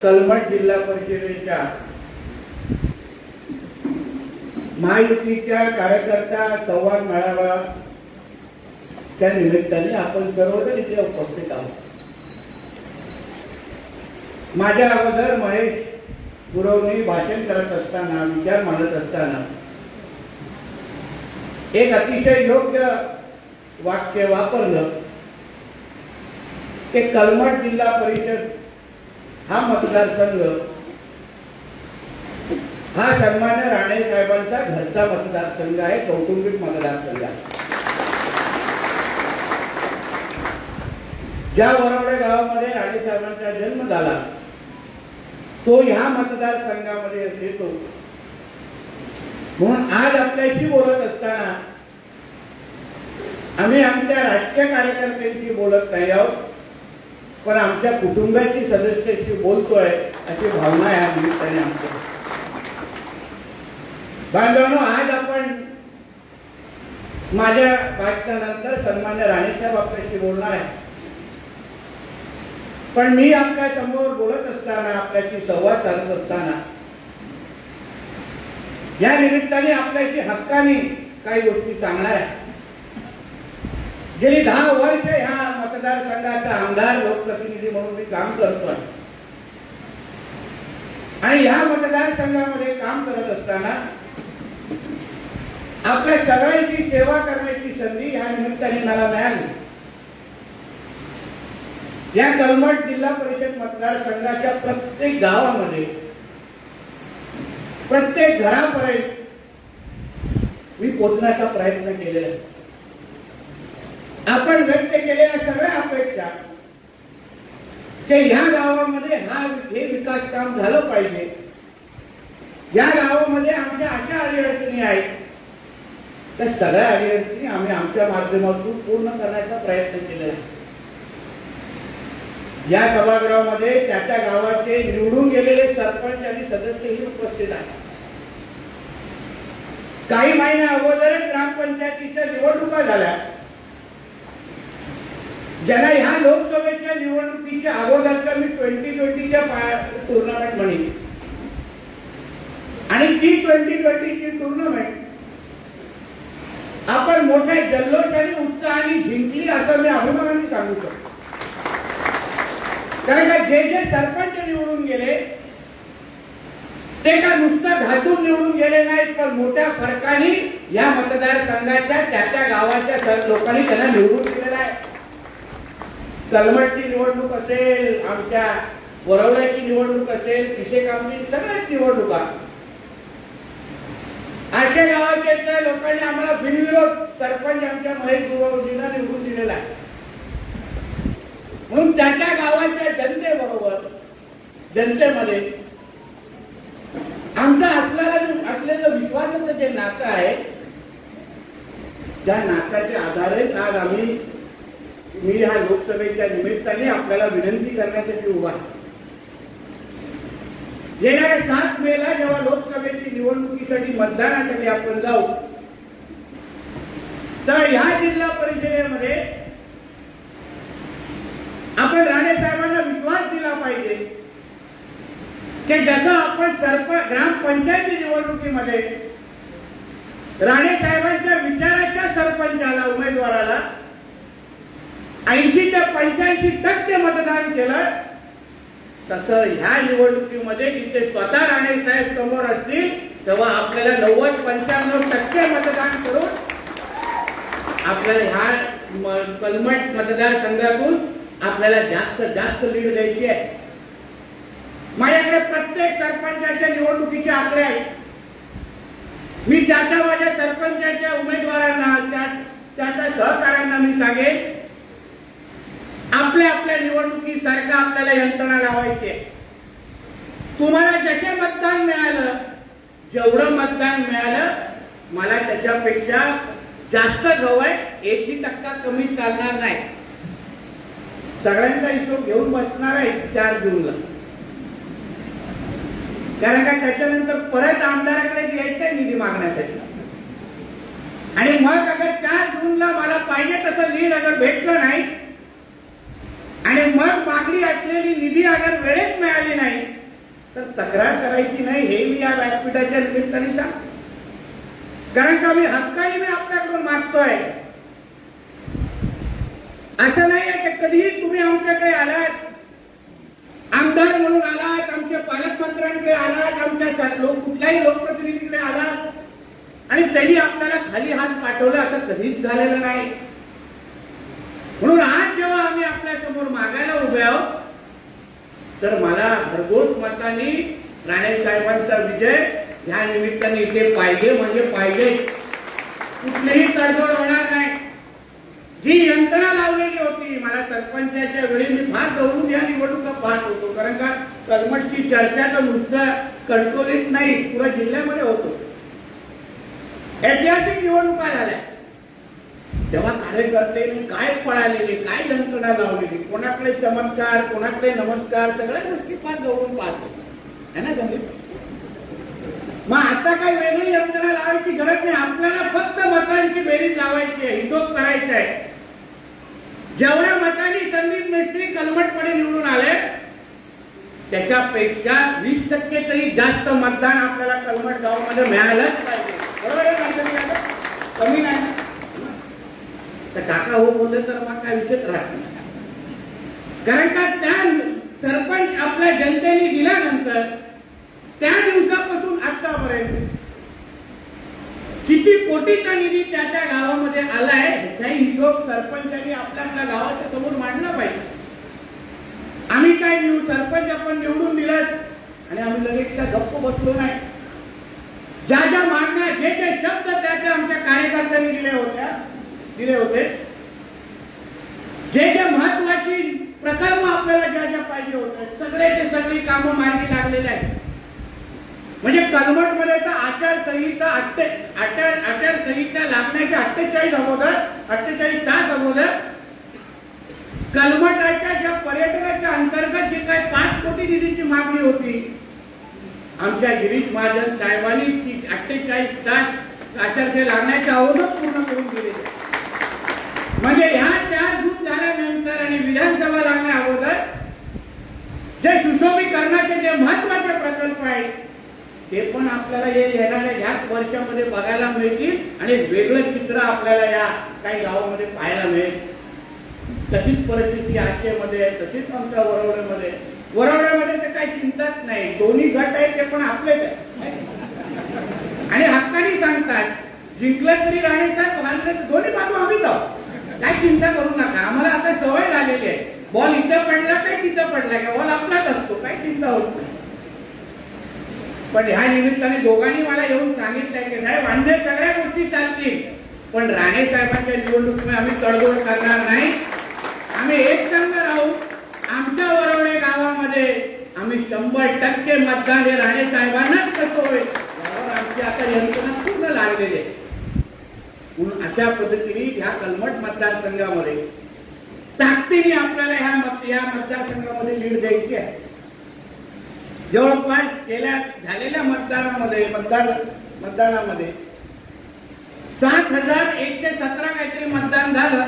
कलमठ जिल्हा परिषदेच्या महायुतीच्या कार्यकर्ता संवाद मेळावा त्या निमित्ताने आपण सर्वजण इथे उपस्थित आहोत। माझ्या अगोदर महेश गुरवनी भाषण करत असताना विचार मांडत असताना एक अतिशय योग्य वाक्य वापरलं की कलमठ जिल्हा परिषद हा मतदारसंघ हा सन्मान्य राणे साहेबांचा घरचा मतदारसंघ आहे, कौटुंबिक मतदारसंघ आहे। ज्या वरवडे गावामध्ये राणे साहेबांचा जन्म झाला तो ह्या मतदारसंघामध्ये येतो। म्हणून आज आपल्याशी बोलत असताना आम्ही आमच्या राजकीय कार्यकर्त्यांशी बोलत नाही आहोत, पण आमच्या कुटुंबाची सदस्याशी बोलतोय अशी भावना या निमित्ताने आमच्या बांधवांनो। आज आपण माझ्या भाषणानंतर सन्मान्य राणेसाहेब आपल्याशी बोलणार आहे, पण मी आपल्या समोर बोलत असताना आपल्याशी संवाद साधत असताना या निमित्ताने आपल्याशी हक्काने काही गोष्टी सांगणार आहे। गेली 10 वर्ष ह्या मतदारसंघाचा आमदार लोकप्रतिनिधी म्हणून मी काम करतोय आणि ह्या मतदारसंघामध्ये काम करत असताना आपल्या सगळ्यांची सेवा करण्याची संधी ह्या निमित्ताने मला मिळाली। या कलमठ जिल्हा परिषद मतदारसंघाच्या प्रत्येक गावामध्ये प्रत्येक घरापर्यंत मी पोहोचण्याचा प्रयत्न केलेला आहे। आपण व्यक्त केलेल्या सगळ्या अपेक्षा की ह्या गावामध्ये हे विकास काम झालं पाहिजे, या गावामध्ये आमच्या अशा अडीअडचणी आहेत त्या सगळ्या अडीअडचणी आम्ही आमच्या माध्यमातून पूर्ण करण्याचा प्रयत्न केलेला आहे। या सभागृहामध्ये त्या गावाचे निवडून गेलेले सरपंच आणि सदस्यही उपस्थित आहेत। काही महिन्या अगोदरच ग्रामपंचायतीच्या निवडणुका झाल्या, ज्यांना ह्या लोकसभेच्या निवडणुकीच्या अगोदरचा मी 2020च्या टुर्नामेंट म्हणेन आणि ती 2020ची टुर्नामेंट आपण मोठ्या जल्लोष आणि उत्साहाने जिंकली असं मी अभिमानाने सांगू शकतो। कारण का जे सरपंच निवडून गेले ते का नुसतं घासून निवडून गेले नाहीत, पण मोठ्या फरकाने या मतदारसंघाच्या त्या गावाच्या लोकांनी त्यांना निवडून दिलेला आहे। कलमठची निवडणूक असेल, आमच्या वरवड्याची निवडणूक असेल, पिशेकामची सगळ्याच निवडणुका अशा गावाच्या लोकांनी आम्हाला बिनविरोध सरपंच आमच्या महेश गुरवजींना निवडून दिलेला आहे। म्हणून त्या गावाच्या जनतेबरोबर जनतेमध्ये आमचा असलेलं विश्वासाचं जे नातं आहे, त्या नात्याच्या आधारे आज मी ह्या लोकसभेच्या निमित्ताने आपल्याला विनंती करण्यासाठी उभा आहे। येणाऱ्या 7 मेला जेव्हा लोकसभेची निवडणुकीसाठी मतदानासाठी आपण जाऊ, तर ह्या जिल्हा परिषदेमध्ये आपण राणे साहेबांना विश्वास दिला पाहिजे की जसं आपण ग्रामपंचायती निवडणुकीमध्ये राणे साहेबांच्या विचाराच्या सरपंचाला उमेदवाराला 80 ते 85% मतदान केलं, तसं ह्या निवडणुकीमध्ये जिथे स्वतः राणे साहेब समोर असतील तेव्हा आपल्याला 90-95% मतदान करून आपल्याला ह्या कलमठ मतदारसंघातून आपल्याला जास्त लीड द्यायची आहे। माझ्याकडे प्रत्येक सरपंचाच्या निवडणुकीचे आकडे आहेत। मी माझ्या सरपंचाच्या उमेदवारांना त्याच्या सहकाऱ्यांना मी सांगेन, आपल्या निवडणुकीसारखं आपल्याला यंत्रणा लावायची आहे। तुम्हाला जसे मतदान मिळालं, जेवढं मतदान मिळालं, मला त्याच्यापेक्षा जास्त हवंय, 1% कमी चालणार नाही। सगळ्यांचा हिशोब घेऊन बसणार आहे 4 जूनला, कारण का त्याच्यानंतर परत आमदाराकडे यायचंय निधी मागण्यासाठी आणि मग अगर 4 जूनला मला पाहिजे तसं लीड अगर भेटलं नाही आणि मग मागणी असलेली निधी अगर वेळेत मिळाली नाही तर तक्रार करायची नाही हे मी या व्यासपीठाच्या निमित्ताने सांग, कारण का मी हक्काने मी आपल्याकडून मागतोय. असं नाही आहे की कधीही तुम्ही आमच्याकडे आलात, आमदार म्हणून आलात, आमच्या पालकमंत्र्यांकडे आलात, आमच्या कुठल्याही लोकप्रतिनिधीकडे आलात आणि त्यांनी आपल्याला खाली हात पाठवला, असं कधीच झालेलं नाही. म्हणून आज जेव्हा आम्ही आपल्या समोर मागायला उभे आहोत तर मला भरघोस मतांनी राणे साहेबांचा विजय ह्या निमित्ताने इथे पाहिजे म्हणजे पाहिजे. कुठलीही तडजोड होणार नाही. जी यंत्रणा लावलेली होती, मला सरपंचाच्या वेळी मी फार जवळून या निवडणुका पाहत होतो, कारण का कलमटची चर्चा तर नुसतं कणकोलीत नाही पुऱ्या जिल्ह्यामध्ये होतो. ऐतिहासिक निवडणुका झाल्या तेव्हा कार्यकर्ते काय पळालेले, काय यंत्रणा लावलेली, कोणाकडे चमत्कार, कोणाकडे नमस्कार, सगळ्या गोष्टी फार जवळून पाहतो है ना संदीप. मग आता काही वेगळी यंत्रणा लावायची गरज नाही. आपल्याला फक्त मतांची बेरीज लावायची आहे, हिशोब करायचा आहे. जेवढ्या मतांनी संदीप मेस्त्री कलमटपणे निवडून आले त्याच्यापेक्षा 20% तरी जास्त मतदान आपल्याला कलमट गावामध्ये मिळालंच पाहिजे. बरोबर आहे, कमी नाही. तर काका हो बोलले तर मग काय विषयच राहत नाही, कारण का त्या सरपंच आपल्या जनतेने दिल्यानंतर त्या दिवसापासून आतापर्यंत किती कोटीचा निधी त्या गावामध्ये आलाय ह्याचाही हिशोब सरपंचांनी आपल्या गावाच्या समोर मांडला पाहिजे. आम्ही काय सरपंच आपण निवडून दिलात आणि आम्ही लगेच त्या गप्प बसलो नाही. ज्या ज्या मागण्या, जे जे शब्द त्या आमच्या कार्यकर्त्यांनी दिले होते, जे जे महत्वाची प्रकल्प आपल्याला ज्या पाहिजे होते सगळे सगळी कामं मार्गी लागलेले आहेत. म्हणजे कलमटमध्ये तर आचारसंहिता लागण्याच्या 48 तास अगोदर कलमटाच्या ज्या पर्यटनाच्या अंतर्गत जे काही 5 कोटी निधीची मागणी होती, आमच्या गिरीश महाजन साहेबांनी ती 48 तास आचारसंहिता लागण्याच्या अगोदर पूर्ण करून दिले. म्हणजे ह्या 4 जून झाल्यानंतर आणि विधानसभा लागण्या अगोदर जे सुशोभीकरणाचे जे महत्वाचे प्रकल्प आहेत ते पण आपल्याला येणाऱ्या ह्याच वर्षामध्ये बघायला मिळतील आणि वेगळं चित्र आपल्याला या काही गावामध्ये पाहायला मिळेल. तशीच परिस्थिती आशेमध्ये आहे, तशीच आमच्या वरवड्यामध्ये तर काही चिंताच नाही. दोन्ही गट आहेत ते पण आपलेच आहेत आणि हक्काने सांगतात, जिंकलं तरी राणेसाहेब, हारलं तर दोन्ही बाजू आम्ही जाऊ, काय चिंता करू नका. आम्हाला आता सवय झालेली आहे, बॉल इथं पडला काय तिथं पडला काय, बॉल आपलाच असतो, काय चिंता होत नाही. पण ह्या निमित्ताने दोघांनी मला येऊन सांगितलंय की साहेब अन्य सगळ्या गोष्टी चालतील, पण राणे साहेबांच्या निवडणुकीमध्ये आम्ही तडजोड करणार नाही. आम्ही एक संघ राहू. आमच्या वरवडे गावामध्ये आम्ही 100% मतदान हे राणे साहेबांनाच करतोय, यावर आमची आता यंत्रणा पूर्ण लागलेली आहे. म्हणून अशा पद्धतीने ह्या कलमट मतदारसंघामध्ये ताकदीने आपल्याला ह्या मतदारसंघामध्ये लीड द्यायची आहे. जवळपास झालेल्या मतदानामध्ये 7,117 काहीतरी मतदान झालं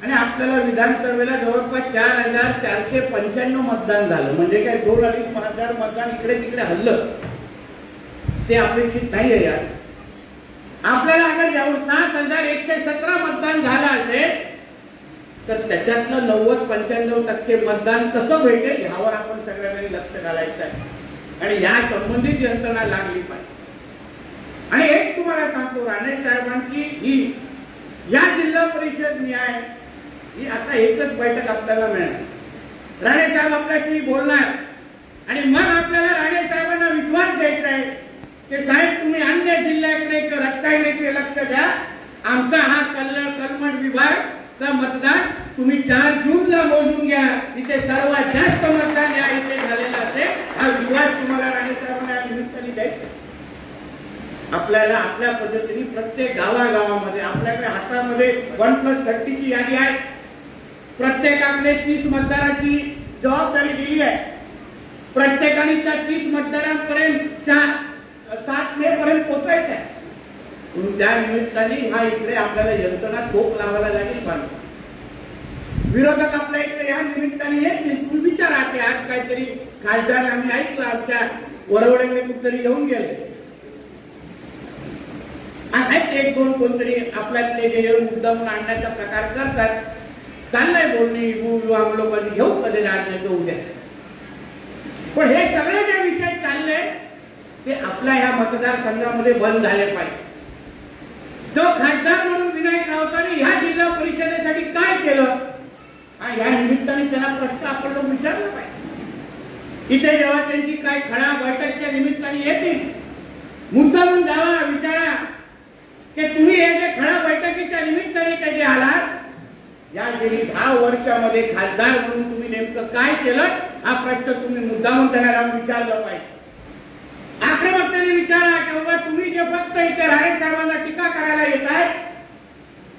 आणि आपल्याला विधानसभेला जवळपास 4,495 मतदान झालं. म्हणजे काय 2,500 मतदान इकडे तिकडे हल्लं, ते अपेक्षित नाही आहे. यार आपल्याला अगर 7,117 मतदान झालं असेल तर त्याच्यातलं 90-95% मतदान कसं भेटेल यावर आपण सगळ्यांनी लक्ष घालायचं आहे आणि या संबंधित यंत्रणा लागली पाहिजे. आणि एक तुम्हाला सांगतो, राणे साहेबांची ही या जिल्हा परिषद न्याय ही आता एकच बैठक आपल्याला मिळणार. राणे साहेब आपल्याशी बोलणार आणि मग आपल्याला राणे साहेबांना विश्वास द्यायचा आहे की साहेब तुम्ही अन्य जिल्ह्याकडे रत्नागिरीकडे लक्ष द्या. आमचा हा कलमट विभागचा मतदान तुम्ही 4 जूनला मोजून घ्या, इथे सर्वात जास्त मतदान या इथे झालेलं असेल. हा विश्वास तुम्हाला राणे साहेबांना या निमित्ताने द्यायचा. आपल्याला आपल्या पद्धतीने प्रत्येक गावागावामध्ये आपल्याकडे हातामध्ये 1+30 ची यादी आहे. प्रत्येकाकडे 30 मतदाराची जबाबदारी दिली आहे. प्रत्येकाने त्या 30 मतदारांपर्यंत 7 मे पर्यंत पोहोचायचं आहे. म्हणून त्या निमित्ताने हा इकडे आपल्याला यंत्रणा चोख लावायला लागेल. विरोधक आपल्या इकडे या निमित्ताने येतील. तुम्ही विचारा की आज काहीतरी खासदार आम्ही ऐकलं आमच्या वरवड्याकडे कुठतरी येऊन गेले, आहेत एक दोन कोणतरी आपल्यातले जे येऊन मुद्दामून आणण्याचा प्रकार करतात. चाललंय बोलणी हम लोग घेऊ कधी नाही तो उद्या. पण हे सगळे जे विषय चालले ते आपल्या ह्या मतदारसंघामध्ये बंद झाले पाहिजे. जो खासदार म्हणून विनायक राऊतांनी ह्या जिल्हा परिषदेसाठी काय केलं या निमित्ताने त्याला प्रश्न आपण लोक विचारला पाहिजे. इथे जेव्हा त्यांची काय खळा बैठकच्या निमित्ताने येतील मुद्दामून जावा विचारा की तुम्ही हे जे खळा बैठकीच्या निमित्ताने त्याचे आलात या गेली 10 वर्षामध्ये खासदार म्हणून तुम्ही नेमकं काय केलं हा प्रश्न तुम्ही मुद्दामून त्याला लावून विचारलं पाहिजे. आक्रमकतेने विचारा की बाबा तुम्ही जे फक्त इथे राणे साहेबांना टीका करायला येत आहे,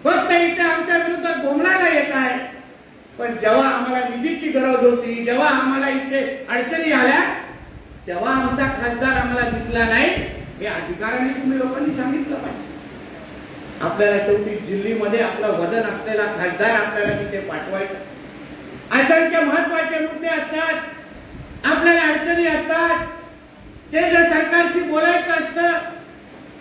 फक्त इथे आमच्या विरोधात बोंबलायला येत आहे, पण जेव्हा आम्हाला निधीची गरज होती, जेव्हा आम्हाला इथे अडचणी आल्या तेव्हा आमचा खासदार आम्हाला दिसला नाही, हे अधिकाऱ्यांनी तुम्ही लोकांनी सांगितलं पाहिजे. आपल्याला शेवटी दिल्लीमध्ये आपलं वजन असलेला खासदार आपल्याला तिथे पाठवायचा. असंख्य महत्वाचे मुद्दे असतात, आपल्याला अडचणी असतात, केंद्र सरकारशी बोलायचं असतं,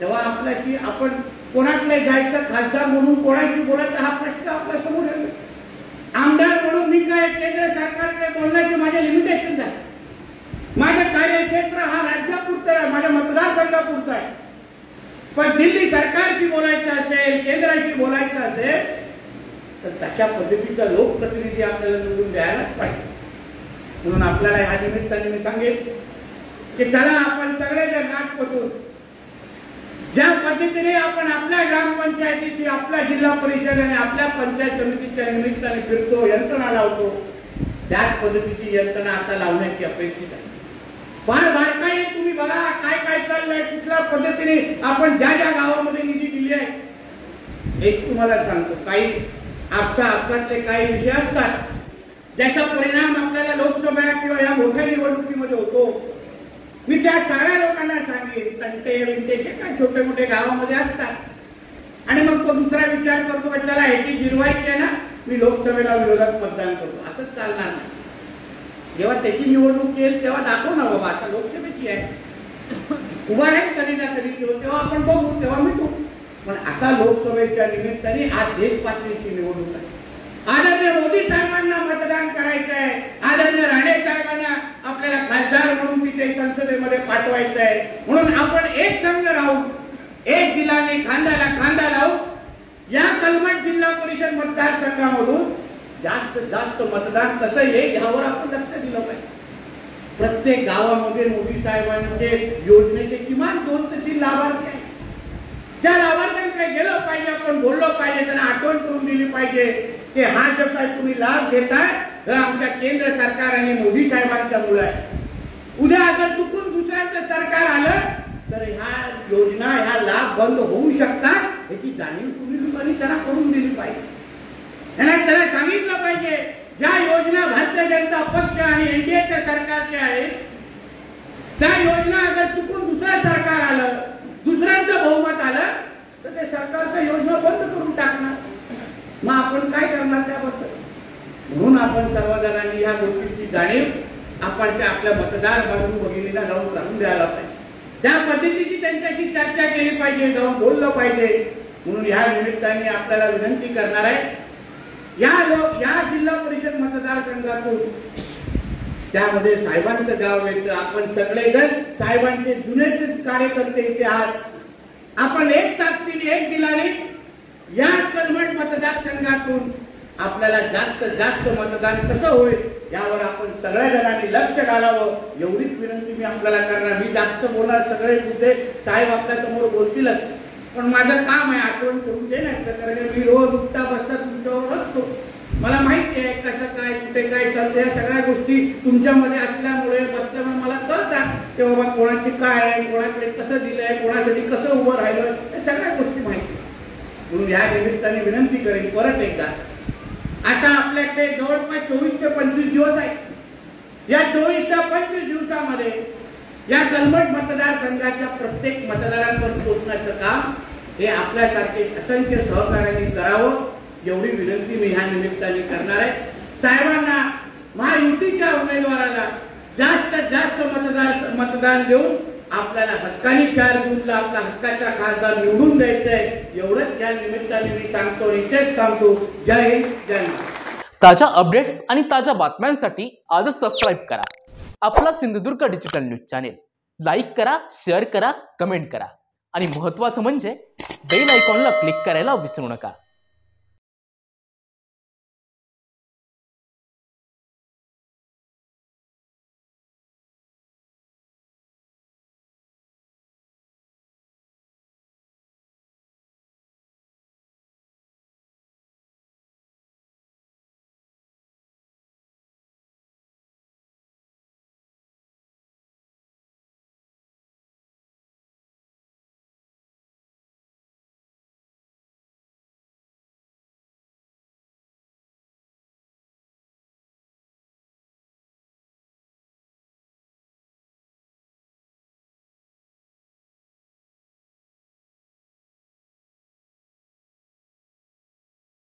तेव्हा आपल्याशी आपण कोणाकडे जायचं खासदार म्हणून कोणाशी बोलायचं हा प्रश्न आपल्या समोर येतो. आमदार म्हणून मी काय केंद्र सरकारकडे बोलण्याचे माझे लिमिटेशन आहे. माझं कार्यक्षेत्र हा राज्यापुरतं आहे, माझ्या मतदारसंघापुरतं आहे. पण दिल्ली सरकारशी बोलायचं असेल, केंद्राशी बोलायचं असेल तर तशा पद्धतीचा लोकप्रतिनिधी आपल्याला निवडून द्यायलाच पाहिजे. म्हणून आपल्याला ह्या निमित्ताने मी सांगेन की चला आपण सगळेजण नाक बसून ज्या पद्धतीने आपण आपल्या ग्रामपंचायतीची, आपल्या जिल्हा परिषद आणि आपल्या पंचायत समितीच्या निमित्ताने फिरतो, यंत्रणा लावतो, त्याच पद्धतीची यंत्रणा आता लावण्याची अपेक्षित आहे. फार बारकाईने तुम्ही बघा काय काय चाललंय, कुठल्या पद्धतीने आपण ज्या ज्या गावामध्ये निधी दिली आहे. एक तुम्हाला सांगतो, काही आपल्यातले काही विषय असतात ज्याचा परिणाम आपल्याला लोकसभा किंवा या मोठ्या निवडणुकीमध्ये होतो. मी त्या सगळ्या लोकांना सांगेन, तंटे विंटे जे काय छोटे मोठे गावामध्ये असतात आणि मग तो दुसरा विचार करतो की त्याला ह्याची जिरवायची आहे ना, मी लोकसभेला विरोधात मतदान करतो. असंच चालणार नाही. जेव्हा त्याची निवडणूक येईल तेव्हा दाखव ना बाबा आता लोकसभेची आहे, उभा राहील कधी ना कधी, तेव्हा आपण बघू, तेव्हा मिटू. पण आता लोकसभेच्या निमित्ताने आज देश पातळीची निवडणूक आहे. आदरणीय मोदी साहेबांना मतदान करायचं आहे, आदरणीय राणे साहेबांना आपल्याला खासदार म्हणून तिथे संसदेमध्ये पाठवायचं आहे. म्हणून आपण एक संघ राहू, एक दिलाने खांद्याला खांदा लावू. या कलमठ जिल्हा परिषद मतदारसंघामधून जास्त जास्त मतदान कसं येईल यावर आपण लक्ष दिलं पाहिजे. प्रत्येक गावामध्ये मोदी साहेबांचे योजनेचे किमान 2 ते 3 लाभार्थी आहेत. त्या लाभार्थ्यांकडे गेलं पाहिजे, आपण बोललो पाहिजे, त्यांना आठवण करून दिली पाहिजे की हा जो काय तुम्ही लाभ घेताय हे आमच्या केंद्र सरकार आणि मोदी साहेबांच्या मुळे आहे. उद्या अगर चुकून दुसऱ्यांचं सरकार आलं तर ह्या योजना, ह्या लाभ बंद होऊ शकतात याची जाणीव तुम्ही लोकांनी त्यांना करून दिली पाहिजे. त्याला सांगितलं पाहिजे ज्या योजना भारतीय जनता पक्ष आणि एनडीएच्या सरकारच्या आहेत त्या योजना अगर चुकून दुसरं सरकार आलं, दुसऱ्यांचं बहुमत आलं तर ते सरकारच्या योजना बंद करून टाकणार. मग आपण काय करणार त्याबद्दल? म्हणून आपण सर्वजणांनी या गोष्टीची जाणीव आपण त्या आपल्या मतदार बंधू भगिनीला जाऊन करून द्यायला पाहिजे. त्या पद्धतीची त्यांच्याशी चर्चा केली पाहिजे, जाऊन बोललं पाहिजे. म्हणून या निमित्ताने आपल्याला विनंती करणार आहे, या जिल्हा परिषद मतदारसंघातून त्यामध्ये साहेबांचं गाव येतं. आपण सगळेजण साहेबांचे जुने कार्यकर्ते इथे आहात. आपण एक ताकदीने, एक दिलाने या कलमठ मतदारसंघातून आपल्याला जास्त जास्त मतदान कसं होईल यावर आपण सगळ्या जणांनी लक्ष घालावं एवढीच विनंती मी आपल्याला करणार. मी जास्त बोलणार, सगळे मुद्दे साहेब आपल्या समोर बोलतीलच, पण माझं काम आहे आठवण करून देण्याचं. कारण मी रोज उठता बसता तुमच्यावर असतो, मला माहिती आहे कसं काय कुठे काय चालतं. या सगळ्या गोष्टी तुमच्यामध्ये असल्यामुळे बसल्यामुळे मला कळतात की बाबा कोणाची काय आहे, कोणाकडे कसं दिलंय, कोणासाठी कसं उभं राहिलं, या सगळ्या गोष्टी माहिती. म्हणून या निमित्ताने विनंती करेन परत एकदा, आता आपल्याकडे जवळपास 24 ते 25 दिवस आहेत. या 24 ते 25 दिवसामध्ये या कलमठ मतदारसंघाच्या प्रत्येक मतदारांवर पोहोचण्याचं काम हे आपल्यासारखे असंख्य सहकार्यांनी करावं एवढी विनंती मी ह्या निमित्ताने करणार आहे. साहेबांना, महायुतीच्या उमेदवाराला जास्तीत जास्त मतदान देऊन आपल्याला हक्कानी 4 जूनला आपला हक्काचा खासदार निवडून द्यायचंय. एवढंच या निमित्ताने मी सांगतो. इथेच सांगतो. जय हिंद, जय महाराष्ट्र. ताज्या अपडेट्स आणि ताज्या बातम्यांसाठी आजच सबस्क्राईब करा आपला Sindhudurg digital news channel. Like करा, शेअर करा, कमेंट करा आणि महत्त्वाचं म्हणजे बेल आयकॉनला क्लिक करायला विसरू नका.